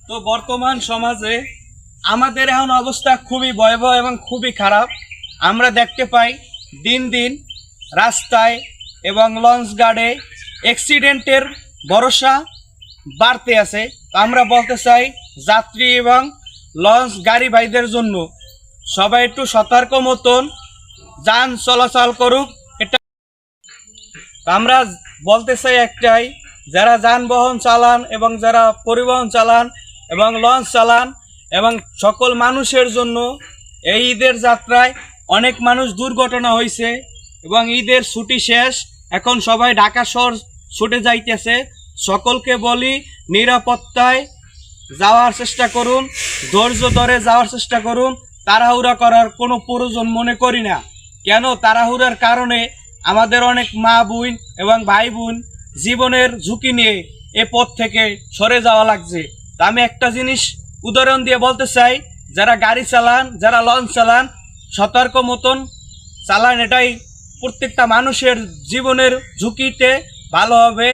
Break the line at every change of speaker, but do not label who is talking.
তো বর্তমান সমাজে আমাদের এখন অবস্থা খুবই ভয়াবহ এবং খুবই খারাপ। আমরা দেখতে পাই দিন দিন রাস্তায় এবং লঞ্চ গার্ডে অ্যাক্সিডেন্টের ভরসা বাড়তে আছে। তো আমরা বলতে চাই যাত্রী এবং লঞ্চ গাড়ি ভাইদের জন্য সবাই একটু সতর্ক মতন যান চলাচল করুক। এটা আমরা বলতে চাই একটাই, যারা যানবাহন চালান এবং যারা পরিবহন চালান এবং লঞ্চ চালান এবং সকল মানুষের জন্য এই ঈদের যাত্রায় অনেক মানুষ দুর্ঘটনা হয়েছে এবং ঈদের ছুটি শেষ, এখন সবাই ঢাকা শহর ছুটে যাইতেছে। সকলকে বলি নিরাপত্তায় যাওয়ার চেষ্টা করুন, ধৈর্য ধরে যাওয়ার চেষ্টা করুন। তাড়াহুড়া করার কোনো প্রয়োজন মনে করি না। কেন তাড়াহুড়ার কারণে আমাদের অনেক মা বোন এবং ভাই বোন জীবনের ঝুঁকি নিয়ে এ পথ থেকে সরে যাওয়া লাগছে। তা আমি একটা জিনিস উদাহরণ দিয়ে বলতে চাই, যারা গাড়ি চালান, যারা লঞ্চ চালান, সতর্ক মতন চালান। এটাই প্রত্যেকটা মানুষের জীবনের ঝুঁকিতে ভালো হবে।